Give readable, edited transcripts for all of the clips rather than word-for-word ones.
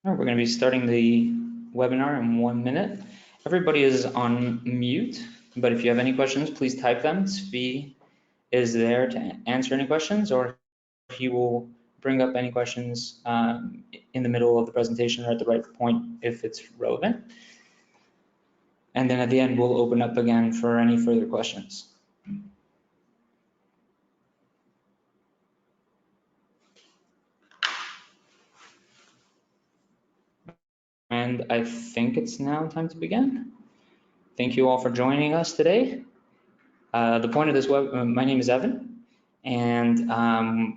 All right, we're going to be starting the webinar in 1 minute. Everybody is on mute, but if you have any questions, please type them. Svi is there to answer any questions, or he will bring up any questions in the middle of the presentation or at the right point if it's relevant. And then at the end, we'll open up again for any further questions. And I think it's now time to begin. Thank you all for joining us today. The point of this my name is Evan, and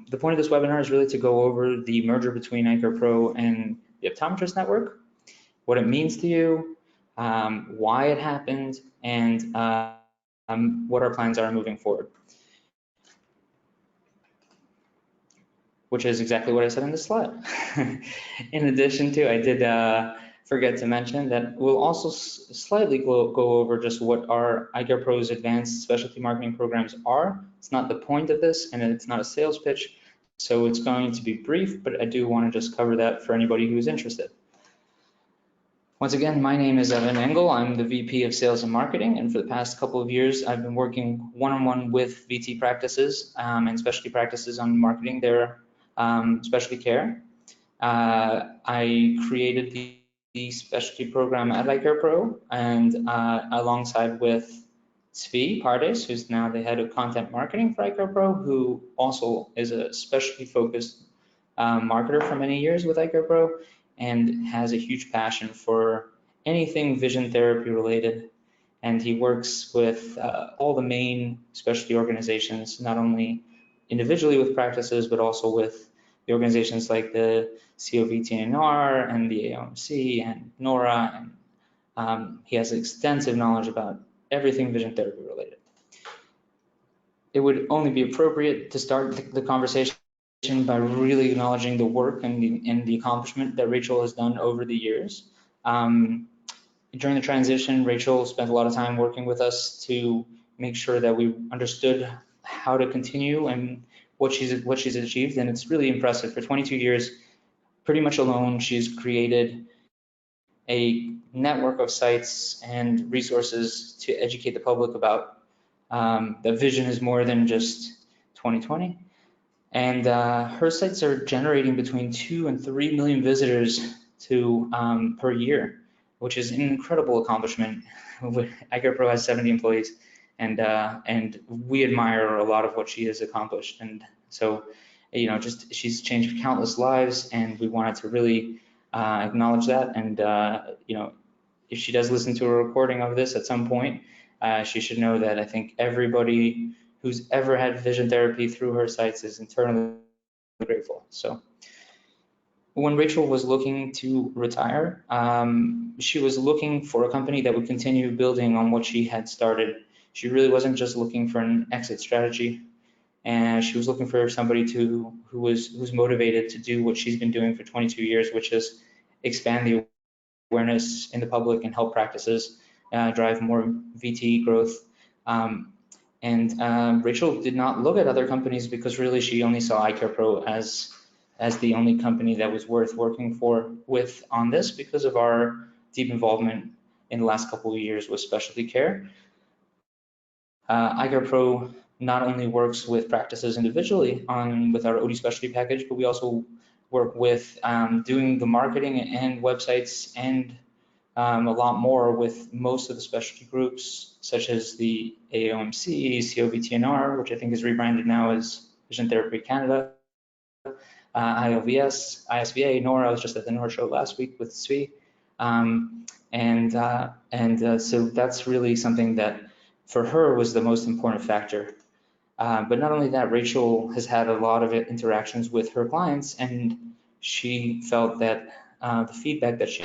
the point of this webinar is really to go over the merger between iCare Pro and the Optometrists Network, what it means to you, why it happened, and what our plans are moving forward. Which is exactly what I said in this slide. In addition to, I did forget to mention that we'll also slightly go over just what our iCare Pro's advanced specialty marketing programs are. It's not the point of this, and it's not a sales pitch, so it's going to be brief, but I do want to just cover that for anybody who's interested. Once again, my name is Evan Engel. I'm the VP of Sales and Marketing, and for the past couple of years, I've been working one-on-one with VT practices and specialty practices on marketing their specialty care. I created the specialty program at iCare Pro, and alongside with Svi Pardes, who's now the head of content marketing for iCare Pro, who also is a specialty focused marketer for many years with iCare Pro and has a huge passion for anything vision therapy related. And he works with all the main specialty organizations, not only individually with practices, but also with the organizations like the COVTNR and the AOMC and NORA. And he has extensive knowledge about everything vision therapy related. It would only be appropriate to start the conversation by really acknowledging the work and the accomplishment that Rachel has done over the years. During the transition, Rachel spent a lot of time working with us to make sure that we understood how to continue and what she's achieved, and it's really impressive. For 22 years, pretty much alone, she's created a network of sites and resources to educate the public about that vision is more than just 20/20. And her sites are generating between 2 and 3 million visitors per year, which is an incredible accomplishment. iCare Pro has 70 employees, and we admire a lot of what she has accomplished. And so, just she's changed countless lives, and we wanted to really acknowledge that. And if she does listen to a recording of this at some point, she should know that I think everybody who's ever had vision therapy through her sites is internally grateful. So when Rachel was looking to retire, she was looking for a company that would continue building on what she had started. She really wasn't just looking for an exit strategy, and she was looking for somebody who's motivated to do what she's been doing for 22 years, which is expand the awareness in the public and help practices drive more VT growth. And Rachel did not look at other companies because really she only saw iCare Pro as the only company that was worth working with on this because of our deep involvement in the last couple of years with specialty care. iCare Pro not only works with practices individually with our OD specialty package, but we also work with doing the marketing and websites and a lot more with most of the specialty groups, such as the AOMC, COVTNR, which I think is rebranded now as Vision Therapy Canada, ILVS, ISVA, NORA. I was just at the NORA show last week with Svi. So that's really something that for her was the most important factor. But not only that, Rachel has had a lot of interactions with her clients, and she felt that the feedback that she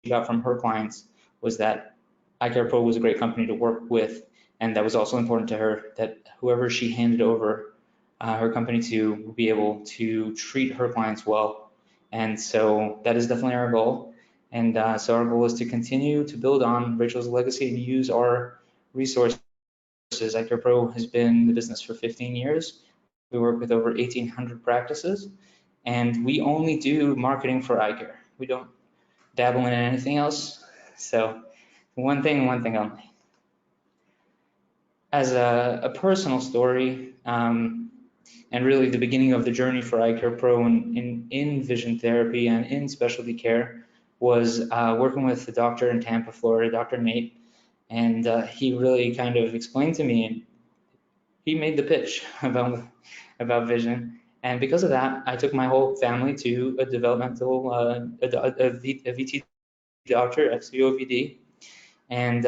got from her clients was that iCare Pro was a great company to work with, and that was also important to her, that whoever she handed over her company to would be able to treat her clients well. And so that is definitely our goal. And so our goal is to continue to build on Rachel's legacy and use our resources. iCare Pro has been in the business for 15 years. We work with over 1,800 practices, and we only do marketing for iCare. We don't dabble in anything else. So one thing only. As a personal story, and really the beginning of the journey for Eye Care Pro in vision therapy and in specialty care was working with the doctor in Tampa, Florida, Dr. Nate, and he really kind of explained to me, and he made the pitch about vision. And because of that, I took my whole family to a developmental, a VT doctor, FCOVD, and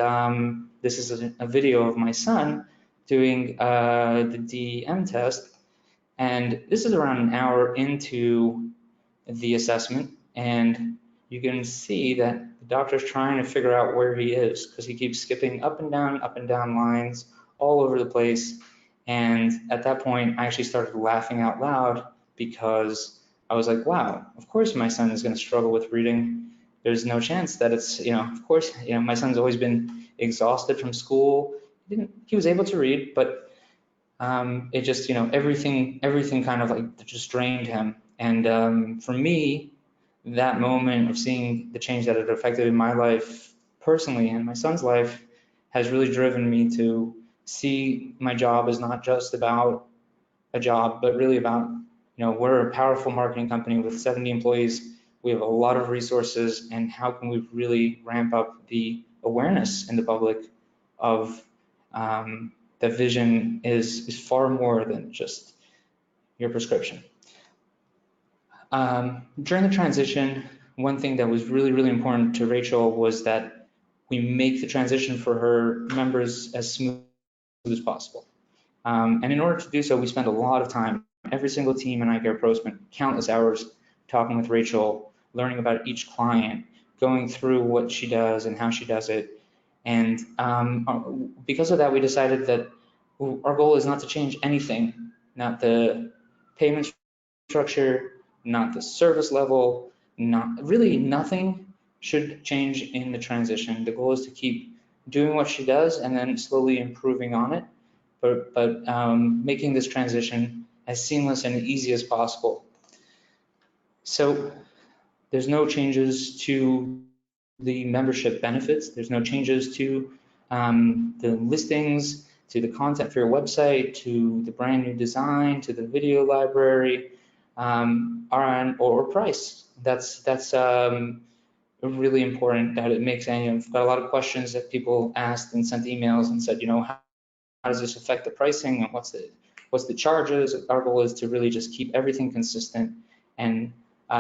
this is a video of my son doing the DM test. And this is around an hour into the assessment. And you can see that the doctor's trying to figure out where he is because he keeps skipping up and down lines all over the place. And at that point, I actually started laughing out loud because I was like, wow, of course my son is going to struggle with reading. There's no chance that it's, of course, my son's always been exhausted from school. He was able to read, but it just, everything kind of like just drained him. And for me, that moment of seeing the change that it affected in my life personally and my son's life has really driven me to see my job as not just about a job, but really about, we're a powerful marketing company with 70 employees. We have a lot of resources, and how can we really ramp up the awareness in the public of that vision is far more than just your prescription. During the transition, one thing that was really, really important to Rachel was that we make the transition for her members as smooth as possible. And in order to do so, we spent a lot of time. Every single team in Eye Care Pro spent countless hours talking with Rachel, learning about each client, going through what she does and how she does it. And because of that, we decided that our goal is not to change anything, not the payment structure, not the service level, really nothing should change in the transition. The goal is to keep doing what she does and then slowly improving on it, but making this transition as seamless and easy as possible. So there's no changes to the membership benefits. There's no changes to the listings, to the content for your website, to the brand new design, to the video library, or price. That's really important that it makes. And I've got a lot of questions that people asked and sent emails and said, how does this affect the pricing and what's the charges? Our goal is to really just keep everything consistent and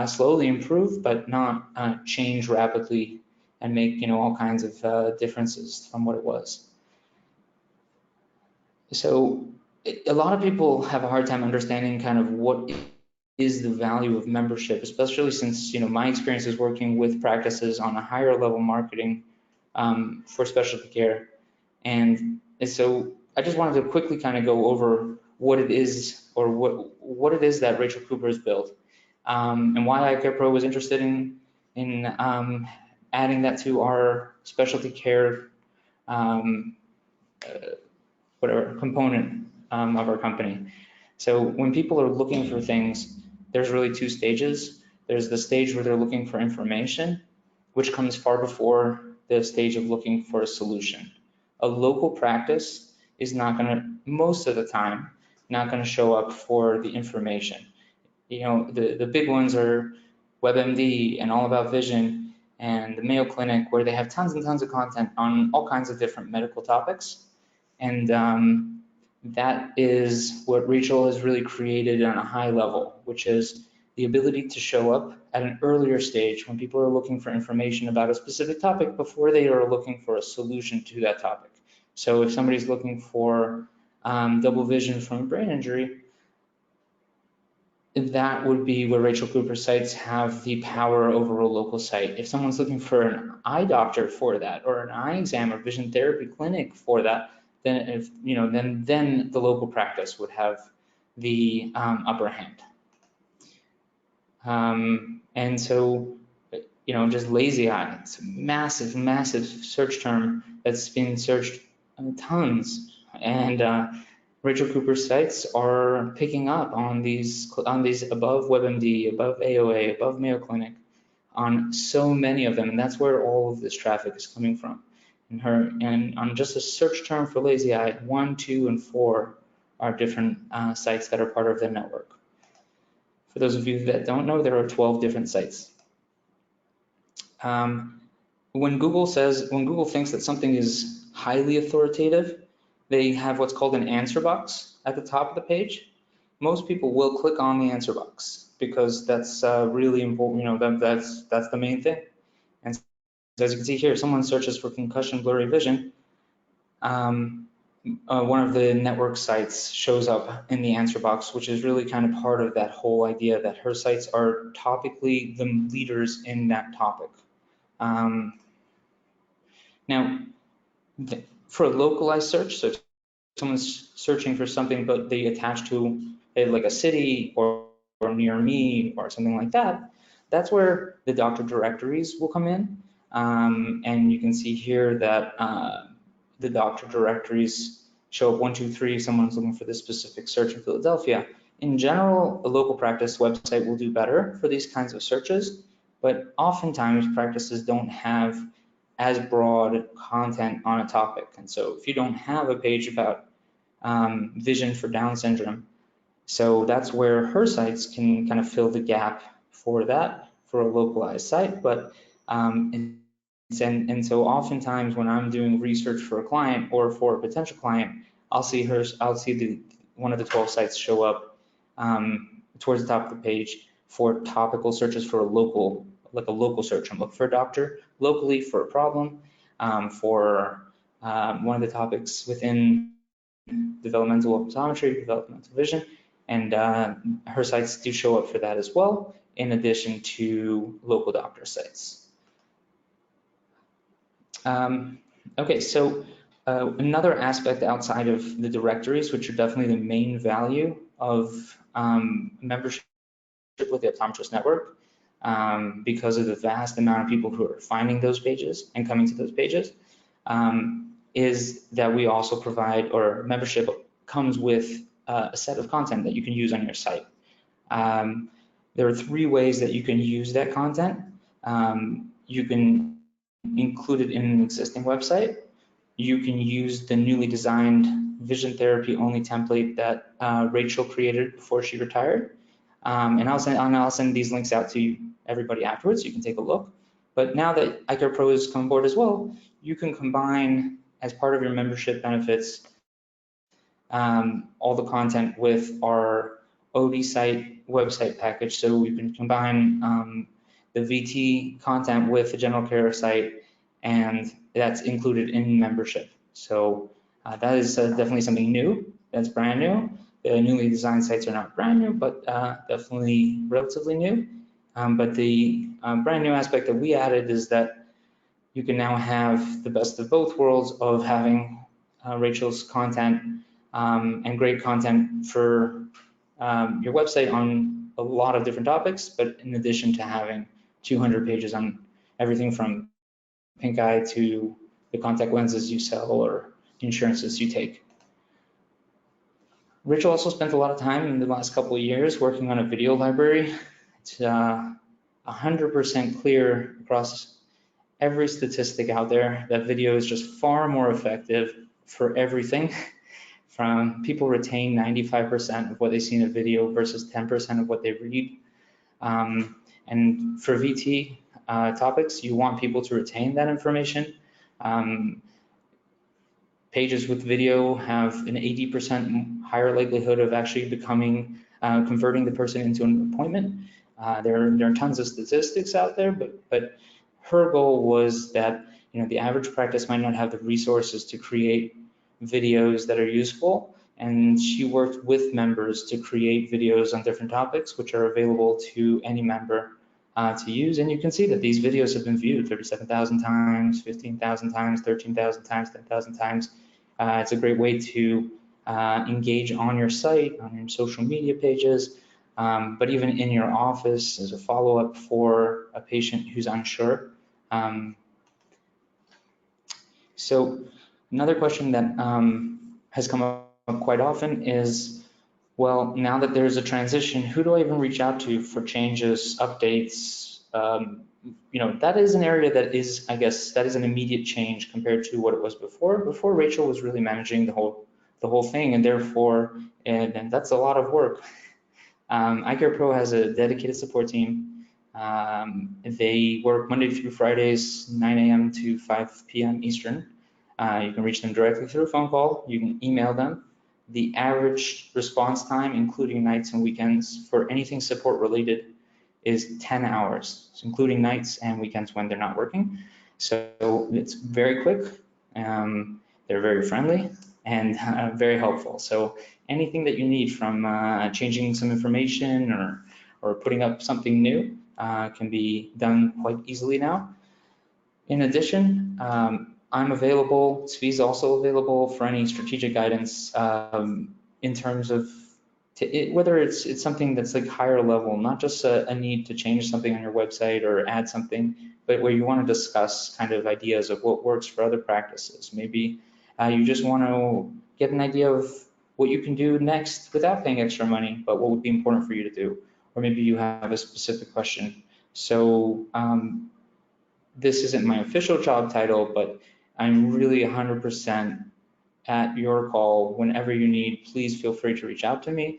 slowly improve, but not change rapidly and make all kinds of differences from what it was. So a lot of people have a hard time understanding kind of what is the value of membership, especially since my experience is working with practices on a higher level marketing for specialty care. And so I just wanted to quickly kind of go over what it is, or what it is that Rachel Cooper has built, and why Eye Care Pro was interested in adding that to our specialty care whatever component of our company. So when people are looking for things, there's really two stages. There's the stage where they're looking for information, which comes far before the stage of looking for a solution. A local practice is not going to, most of the time, not going to show up for the information. The big ones are WebMD and All About Vision and the Mayo Clinic, where they have tons and tons of content on all kinds of different medical topics. And that is what Rachel has really created on a high level, which is the ability to show up at an earlier stage when people are looking for information about a specific topic before they are looking for a solution to that topic. So if somebody's looking for double vision from a brain injury, that would be where Rachel Cooper sites have the power over a local site. If someone's looking for an eye doctor for that, or an eye exam or vision therapy clinic for that, then then the local practice would have the upper hand. And so, just lazy eye, it's a massive, massive search term that's been searched tons. And Rachel Cooper's sites are picking up on these above WebMD, above AOA, above Mayo Clinic, on so many of them, and that's where all of this traffic is coming from. And on just a search term for lazy eye, 1, 2, and 4 are different sites that are part of the network. For those of you that don't know, there are 12 different sites. When Google thinks that something is highly authoritative, they have what's called an answer box at the top of the page. Most people will click on the answer box because that's really important. You know, that's the main thing. And as you can see here, someone searches for concussion blurry vision. One of the network sites shows up in the answer box, which is really kind of part of that whole idea that her sites are topically the leaders in that topic. Now, for a localized search, so if someone's searching for something but they attach to like a city or near me or something like that, that's where the doctor directories will come in. And you can see here that the doctor directories show up 1, 2, 3, someone's looking for this specific search in Philadelphia. In general, a local practice website will do better for these kinds of searches, but oftentimes practices don't have as broad content on a topic. And so if you don't have a page about vision for Down syndrome, so that's where her sites can kind of fill the gap for that, for a localized site. But and so oftentimes when I'm doing research for a client or for a potential client, I'll see one of the 12 sites show up towards the top of the page for topical searches for a local search. I'm looking for a doctor locally for a problem, for one of the topics within developmental optometry, developmental vision, and her sites do show up for that as well, in addition to local doctor sites. Okay, so another aspect outside of the directories, which are definitely the main value of membership with the Optometrists Network, because of the vast amount of people who are finding those pages and coming to those pages, is that we also provide, or membership comes with a set of content that you can use on your site. There are 3 ways that you can use that content. You can include it in an existing website. You can use the newly designed vision therapy only template that Rachel created before she retired. And I'll send these links out to everybody afterwards so you can take a look. But now that Eye Care Pro has come on board as well, you can combine, as part of your membership benefits, all the content with our OD site website package. So we can combine the VT content with the general care site, and that's included in membership. So that is definitely something new. That's brand new. The newly designed sites are not brand new, but definitely relatively new. But the brand new aspect that we added is that you can now have the best of both worlds of having Rachel's content and great content for your website on a lot of different topics, but in addition to having 200 pages on everything from pink eye to the contact lenses you sell or insurances you take. Rachel also spent a lot of time in the last couple of years working on a video library. It's 100% clear across every statistic out there that video is just far more effective for everything. From people retain 95% of what they see in a video versus 10% of what they read. And for VT topics, you want people to retain that information. Pages with video have an 80% higher likelihood of actually converting the person into an appointment. There are tons of statistics out there, but her goal was that the average practice might not have the resources to create videos that are useful, and she worked with members to create videos on different topics, which are available to any member to use. And you can see that these videos have been viewed 37,000 times, 15,000 times, 13,000 times, 10,000 times. It's a great way to engage on your site, on your social media pages, but even in your office as a follow-up for a patient who's unsure. So another question that has come up quite often is, well, now that there's a transition, who do I even reach out to for changes, updates, that is an area that is, I guess, that is an immediate change compared to what it was before. Before, Rachel was really managing the whole thing, and therefore, and that's a lot of work. iCare Pro has a dedicated support team. They work Monday through Fridays, 9 a.m. to 5 p.m. Eastern. You can reach them directly through a phone call. You can email them. The average response time, including nights and weekends, for anything support related is 10 hours, including nights and weekends when they're not working. So it's very quick. They're very friendly and very helpful. So anything that you need, from changing some information or putting up something new, can be done quite easily now. In addition, I'm available, Svi's also available for any strategic guidance, in terms of whether it's something that's like higher level, not just a need to change something on your website or add something, but where you want to discuss kind of ideas of what works for other practices. Maybe you just want to get an idea of what you can do next without paying extra money, but what would be important for you to do. Or maybe you have a specific question. So this isn't my official job title, but I'm really 100% at your call whenever you need. Please feel free to reach out to me.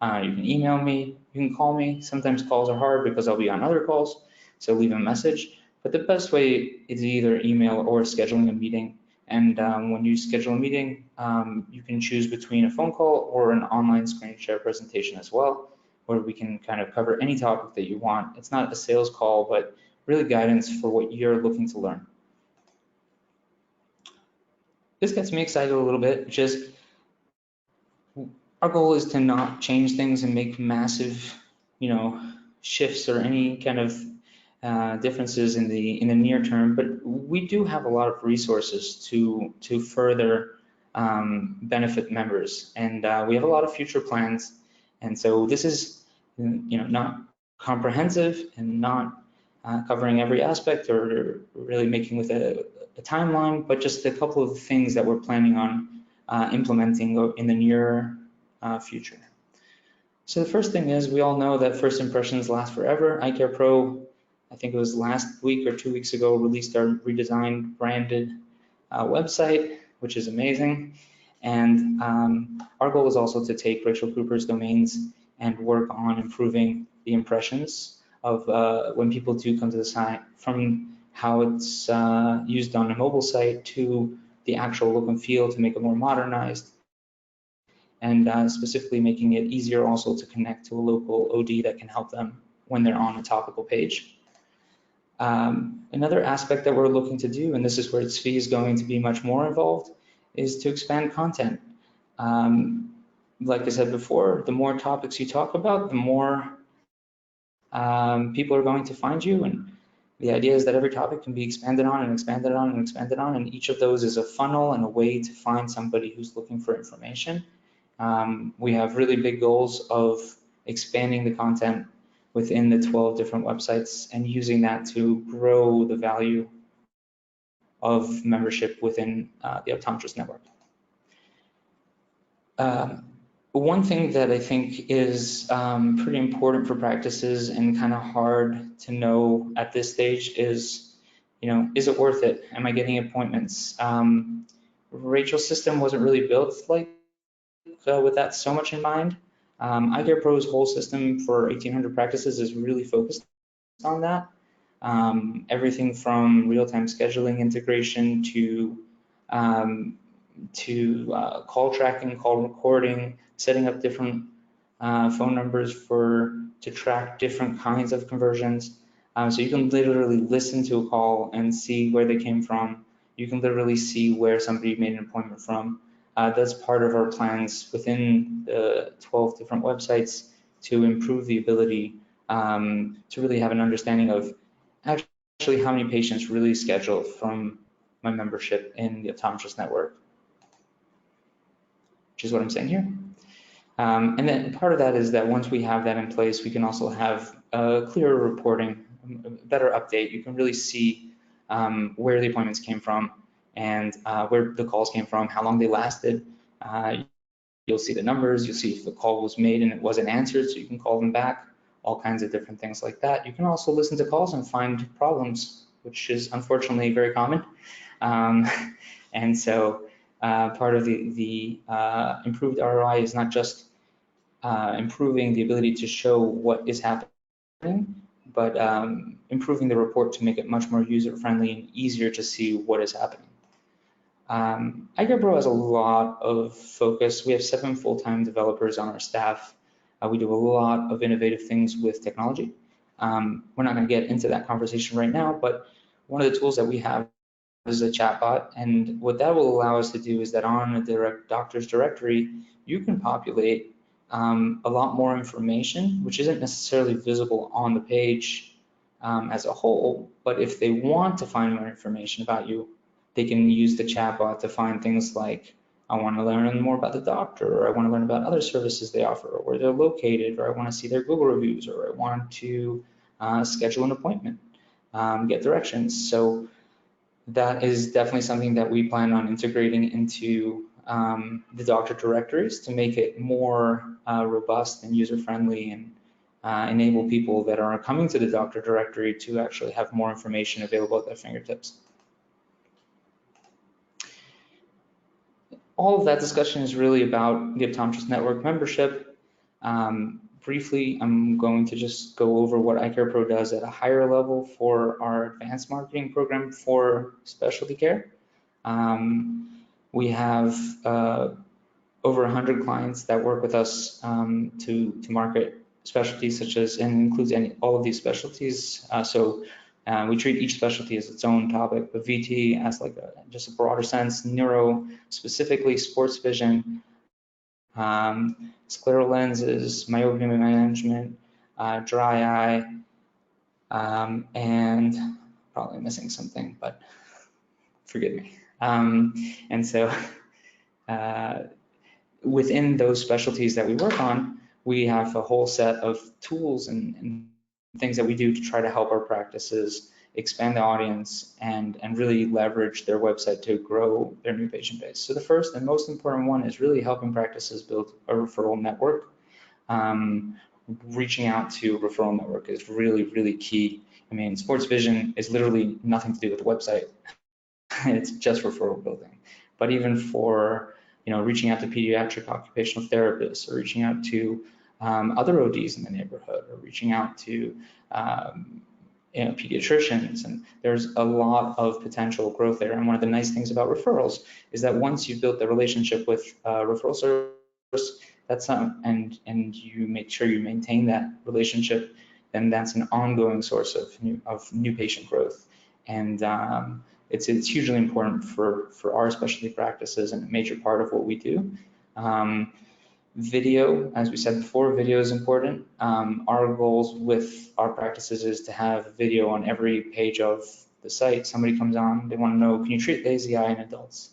You can email me, you can call me. Sometimes calls are hard because I'll be on other calls, so leave a message. But the best way is either email or scheduling a meeting. And when you schedule a meeting, you can choose between a phone call or an online screen share presentation as well, where we can kind of cover any topic that you want. It's not a sales call, but really guidance for what you're looking to learn. This gets me excited a little bit. Just our goal is to not change things and make massive, shifts or any kind of differences in the near term, but we do have a lot of resources to further benefit members, and we have a lot of future plans. And so this is, not comprehensive and not covering every aspect or really making with a timeline, but just a couple of things that we're planning on implementing in the near future. So the first thing is, we all know that first impressions last forever. iCare Pro, I think it was last week or 2 weeks ago, released our redesigned branded website, which is amazing. And our goal is also to take Rachel Cooper's domains and work on improving the impressions of when people do come to the site, from how it's used on a mobile site to the actual look and feel, to make it more modernized, and specifically making it easier also to connect to a local OD that can help them when they're on a topical page. Another aspect that we're looking to do, and this is where Svi is going to be much more involved, is to expand content. Like I said before, the more topics you talk about, the more people are going to find you. And the idea is that every topic can be expanded on and expanded on and expanded on, and each of those is a funnel and a way to find somebody who's looking for information. We have really big goals of expanding the content within the 12 different websites and using that to grow the value of membership within the Optometrists Network. One thing that I think is pretty important for practices and kind of hard to know at this stage is, is it worth it? Am I getting appointments? Rachel's system wasn't really built like with that so much in mind. iCare Pro's whole system for 1,800 practices is really focused on that. Everything from real-time scheduling integration to call tracking, call recording, setting up different phone numbers to track different kinds of conversions. So you can literally listen to a call and see where they came from. You can literally see where somebody made an appointment from. That's part of our plans within the 12 different websites to improve the ability to really have an understanding of actually how many patients really schedule from my membership in the Optometrist Network, which is what I'm saying here. And then part of that is that once we have that in place, we can also have clearer reporting, a better update. You can really see where the appointments came from and where the calls came from, how long they lasted. You'll see the numbers, you'll see if the call was made and it wasn't answered, so you can call them back. all kinds of different things like that. You can also listen to calls and find problems, which is unfortunately very common. Um, and so part of the improved ROI is not just improving the ability to show what is happening, but improving the report to make it much more user-friendly and easier to see what is happening. iCarePro has a lot of focus. We have 7 full-time developers on our staff. We do a lot of innovative things with technology. We're not going to get into that conversation right now, but one of the tools that we have is a chatbot, and what that will allow us to do is that on a doctor's directory, you can populate a lot more information, which isn't necessarily visible on the page as a whole, but if they want to find more information about you, they can use the chatbot to find things like, I want to learn more about the doctor, or I want to learn about other services they offer, or where they're located, or I want to see their Google reviews, or I want to schedule an appointment, get directions. So that is definitely something that we plan on integrating into the doctor directories to make it more robust and user-friendly, and enable people that are coming to the doctor directory to actually have more information available at their fingertips. All of that discussion is really about the Optometrists Network membership. Briefly, I'm going to just go over what iCarePro does at a higher level for our advanced marketing program for specialty care. We have over 100 clients that work with us to market specialties such as, and includes all of these specialties. We treat each specialty as its own topic, but VT as like just a broader sense, neuro specifically, sports vision, scleral lenses, myopia management, dry eye, and probably missing something, but forgive me. And so within those specialties that we work on, we have a whole set of tools and things that we do to try to help our practices expand the audience and really leverage their website to grow their new patient base. So the first and most important one is really helping practices build a referral network. Reaching out to a referral network is really, really key. I mean, sports vision is literally nothing to do with the website. It's just referral building. But even for reaching out to pediatric occupational therapists, or reaching out to other ODs in the neighborhood, or reaching out to pediatricians, and there's a lot of potential growth there. And one of the nice things about referrals is that once you've built the relationship with referral service, that's and you make sure you maintain that relationship, then that's an ongoing source of new patient growth. And it's hugely important for our specialty practices and a major part of what we do. Video, as we said before, video is important. Our goals with our practices is to have video on every page of the site. Somebody comes on, they want to know, can you treat lazy eye in adults?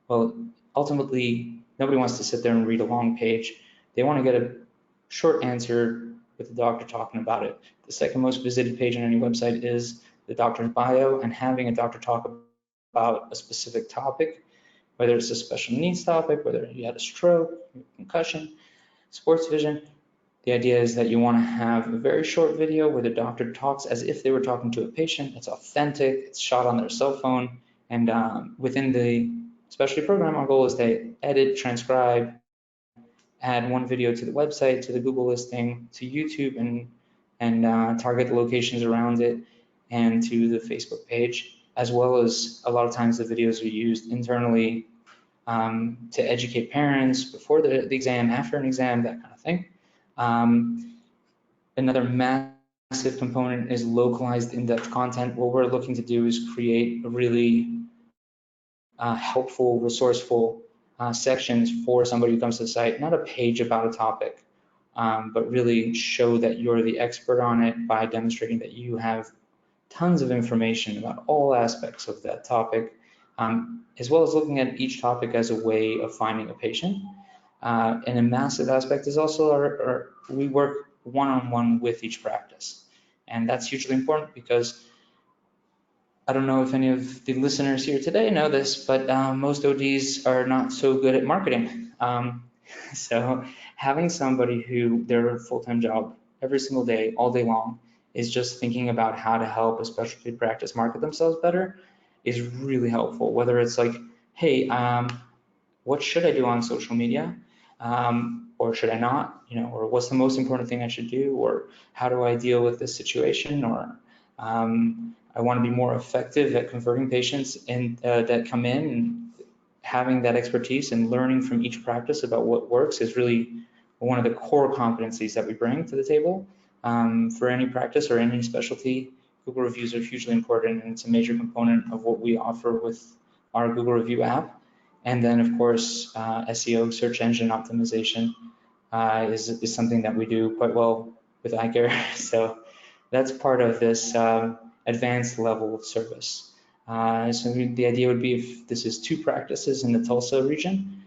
Well, ultimately, nobody wants to sit there and read a long page. They want to get a short answer with the doctor talking about it. The second most visited page on any website is the doctor's bio, and having a doctor talk about a specific topic, whether it's a special needs topic, whether you had a stroke, concussion, sports vision. The idea is that you want to have a very short video where the doctor talks as if they were talking to a patient. It's authentic, it's shot on their cell phone, and within the specialty program, our goal is to edit, transcribe, add one video to the website, to the Google listing, to YouTube, and target the locations around it, and to the Facebook page, as well as a lot of times the videos are used internally to educate parents before the exam, after an exam, that kind of thing. Another massive component is localized in-depth content. What we're looking to do is create a really helpful, resourceful sections for somebody who comes to the site, not a page about a topic, but really show that you're the expert on it by demonstrating that you have tons of information about all aspects of that topic, as well as looking at each topic as a way of finding a patient. And a massive aspect is also we work one-on-one with each practice. And that's hugely important because I don't know if any of the listeners here today know this, but most ODs are not so good at marketing. So having somebody who their full-time job every single day, all day long, is just thinking about how to help a specialty practice market themselves better is really helpful. Whether it's like, hey, what should I do on social media? Or should I not? Or what's the most important thing I should do? Or how do I deal with this situation? Or I want to be more effective at converting patients that come in, and having that expertise and learning from each practice about what works is really one of the core competencies that we bring to the table. For any practice or any specialty, Google reviews are hugely important, and it's a major component of what we offer with our Google Review app. And then, of course, SEO, search engine optimization, is something that we do quite well with eye care. So that's part of this advanced level of service. So the idea would be, if this is 2 practices in the Tulsa region,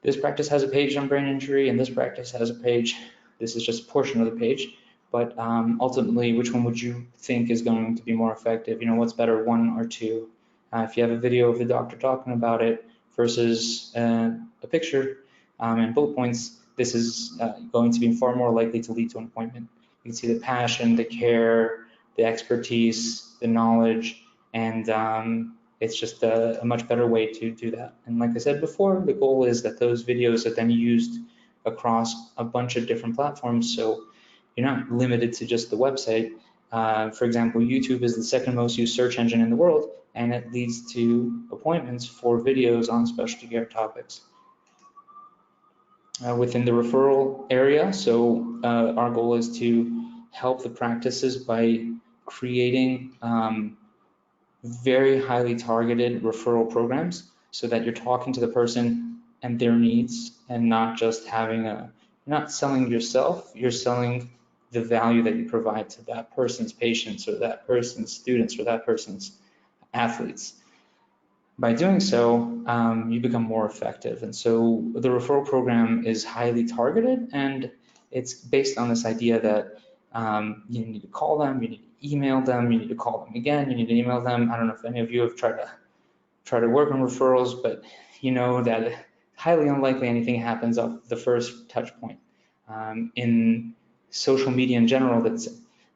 this practice has a page on brain injury, and this practice has a page. This is just a portion of the page, but ultimately, which one would you think is going to be more effective? What's better, 1 or 2? If you have a video of the doctor talking about it versus a picture and bullet points, this is going to be far more likely to lead to an appointment. You can see the passion, the care, the expertise, the knowledge, and it's just a much better way to do that. And like I said before, the goal is that those videos are then used across a bunch of different platforms, so you're not limited to just the website. For example, YouTube is the 2nd most used search engine in the world, and it leads to appointments for videos on specialty care topics. Within the referral area, so our goal is to help the practices by creating very highly targeted referral programs, so that you're talking to the person and their needs, and not just you're not selling yourself, you're selling the value that you provide to that person's patients, or that person's students, or that person's athletes. By doing so, you become more effective. And so the referral program is highly targeted, and it's based on this idea that you need to call them, you need to email them, you need to call them again, you need to email them. I don't know if any of you have tried to work on referrals, but you know that highly unlikely anything happens off the first touch point. In social media in general, that's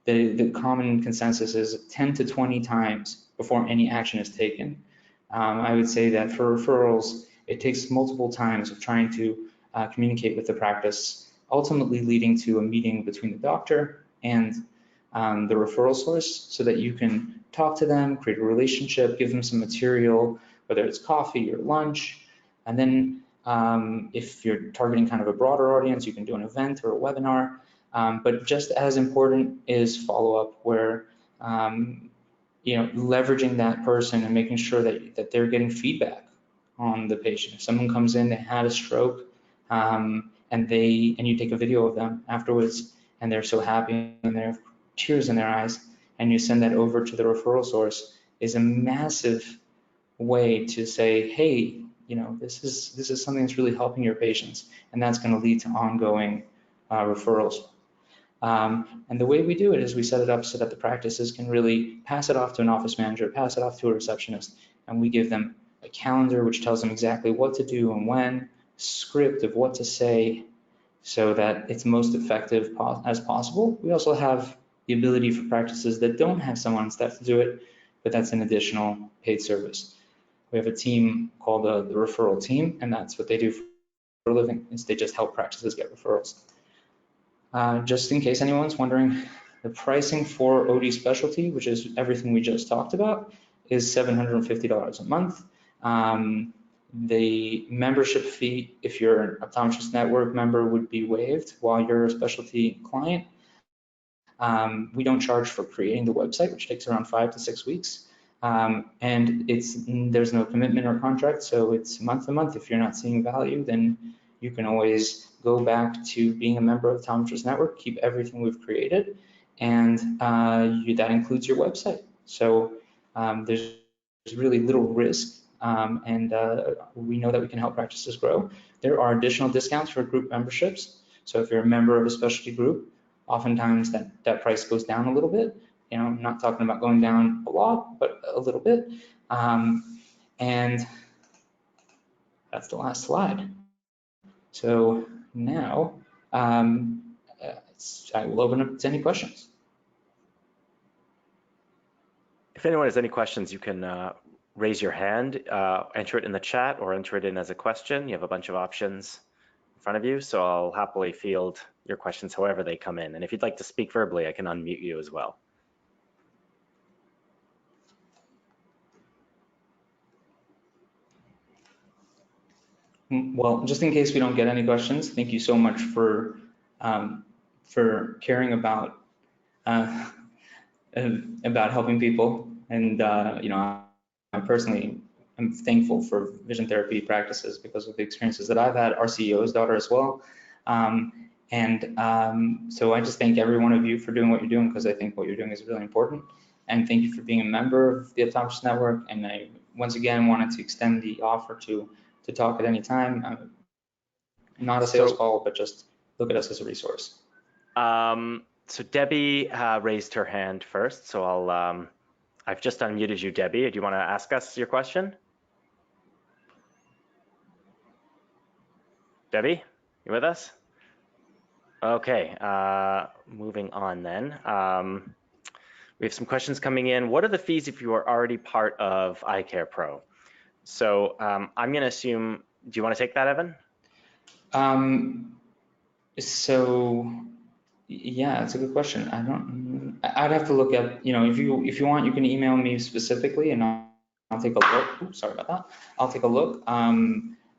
the common consensus is 10 to 20 times before any action is taken. I would say that for referrals, it takes multiple times of trying to communicate with the practice, ultimately leading to a meeting between the doctor and the referral source, so that you can talk to them, create a relationship, give them some material, whether it's coffee or lunch. And then if you're targeting kind of a broader audience, you can do an event or a webinar. But just as important is follow-up, where leveraging that person and making sure that they're getting feedback on the patient. If someone comes in, they had a stroke, and you take a video of them afterwards, and they're so happy and they have tears in their eyes, and you send that over to the referral source, is a massive way to say, hey, this is something that's really helping your patients, and that's going to lead to ongoing referrals. And the way we do it is we set it up so that the practices can really pass it off to an office manager, pass it off to a receptionist, and we give them a calendar which tells them exactly what to do and when, script of what to say, so that it's most effective as possible. We also have the ability for practices that don't have someone on staff to do it, but that's an additional paid service. We have a team called the referral team, and that's what they do for a living, is they just help practices get referrals. Just in case anyone's wondering, the pricing for OD specialty, which is everything we just talked about, is $750 a month. The membership fee, if you're an Optometrists Network member, would be waived while you're a specialty client. We don't charge for creating the website, which takes around 5 to 6 weeks. And there's no commitment or contract, so it's month to month. If you're not seeing value, then you can always go back to being a member of the Optometrists Network, keep everything we've created, and that includes your website. So there's really little risk, and we know that we can help practices grow. There are additional discounts for group memberships. So if you're a member of a specialty group, oftentimes that price goes down a little bit. I'm not talking about going down a lot, but a little bit. And that's the last slide. So now I will open up to any questions. If anyone has any questions, you can raise your hand, enter it in the chat, or enter it in as a question. You have a bunch of options in front of you, so I'll happily field your questions however they come in. And if you'd like to speak verbally, I can unmute you as well. Well, just in case we don't get any questions, thank you so much for caring about helping people. And I personally am thankful for vision therapy practices because of the experiences that I've had. Our CEO's daughter as well. So I just thank every one of you for doing what you're doing, because I think what you're doing is really important. And thank you for being a member of the Optometrists Network. And I once again wanted to extend the offer to talk at any time. Not a sales call, but just look at us as a resource. So Debbie raised her hand first, so I've just unmuted you, Debbie. Do you want to ask us your question? Debbie, you with us? Okay, moving on then. We have some questions coming in. What are the fees if you are already part of iCare Pro? So I'm going to assume, do you want to take that, Evan? So yeah, it's a good question. I'd have to look at, if you want, you can email me specifically and I'll take a look. Oops, sorry about that. I'll take a look.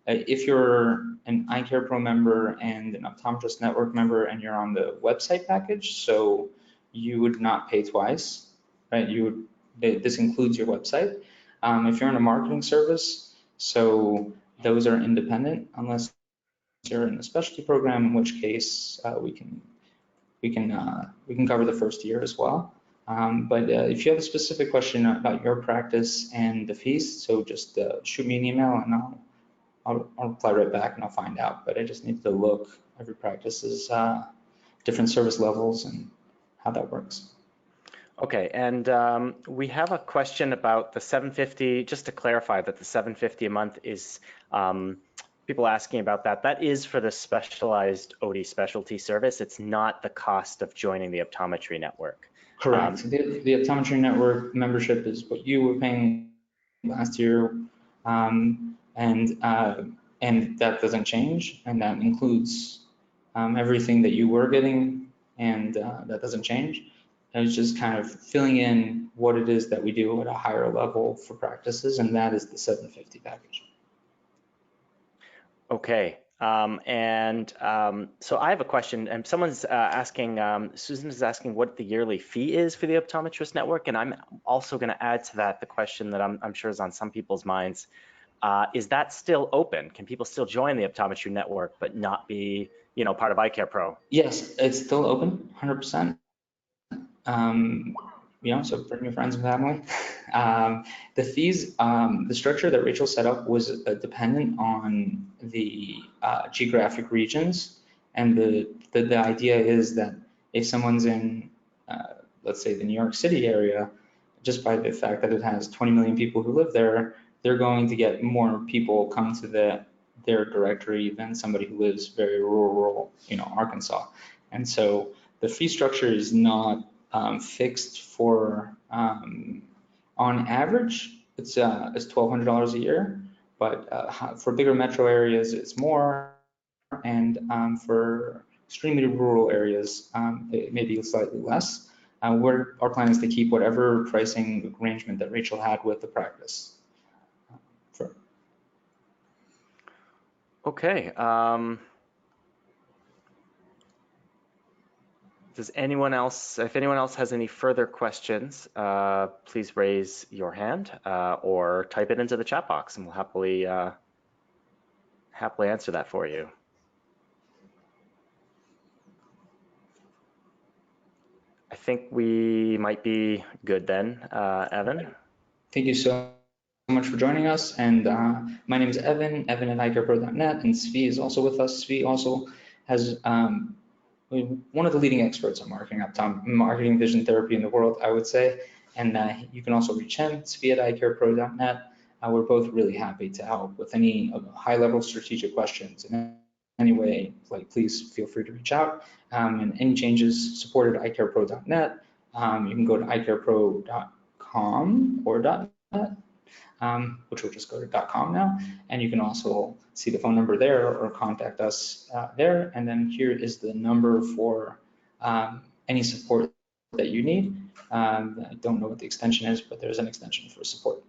If you're an iCare Pro member and an Optometrist Network member and you're on the website package, so you would not pay twice, right? This includes your website. If you're in a marketing service, so those are independent unless you're in a specialty program, in which case we can cover the first year as well. But if you have a specific question about your practice and the fees, so just shoot me an email and I'll reply right back and I'll find out. But I just need to look. Every practice is different service levels and how that works. Okay, and we have a question about the $750. Just to clarify that the $750 a month is people asking about that. That is for the specialized OD specialty service. It's not the cost of joining the optometry network. Correct. The optometry network membership is what you were paying last year, and that doesn't change, and that includes everything that you were getting, and that doesn't change. I was just kind of filling in what it is that we do at a higher level for practices, and that is the $750 package. Okay, so I have a question, and someone's asking, Susan is asking what the yearly fee is for the Optometrist Network, and I'm also going to add to that the question that I'm sure is on some people's minds. Is that still open? Can people still join the Optometry Network but not be, part of iCare Pro? Yes, it's still open, 100%. So bring your friends and family. The fees, the structure that Rachel set up was dependent on the geographic regions, and the idea is that if someone's in, let's say, the New York City area, just by the fact that it has 20 million people who live there, they're going to get more people come to their directory than somebody who lives very rural, Arkansas. And so the fee structure is not fixed for, on average, it's $1,200 a year, but for bigger metro areas, it's more, and for extremely rural areas, it may be slightly less. Our plan is to keep whatever pricing arrangement that Rachel had with the practice. Okay. Does anyone else, if anyone else has any further questions, please raise your hand or type it into the chat box, and we'll happily answer that for you. I think we might be good then, Evan. Thank you so much for joining us. And my name is Evan at iCarePro.net, and Svi is also with us. Svi also has one of the leading experts on marketing vision therapy in the world, I would say. And you can also reach him, Svi at iCarePro.net. We're both really happy to help with any high-level strategic questions and any way, like, please feel free to reach out. And any changes, support at icarepro.net. You can go to icarepro.com or .net, which will just go to .com now. And you can also see the phone number there or contact us there. And then here is the number for any support that you need. I don't know what the extension is, but there's an extension for support.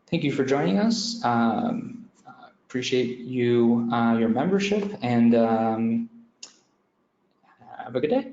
Thank you for joining us. Appreciate you, your membership, and have a good day.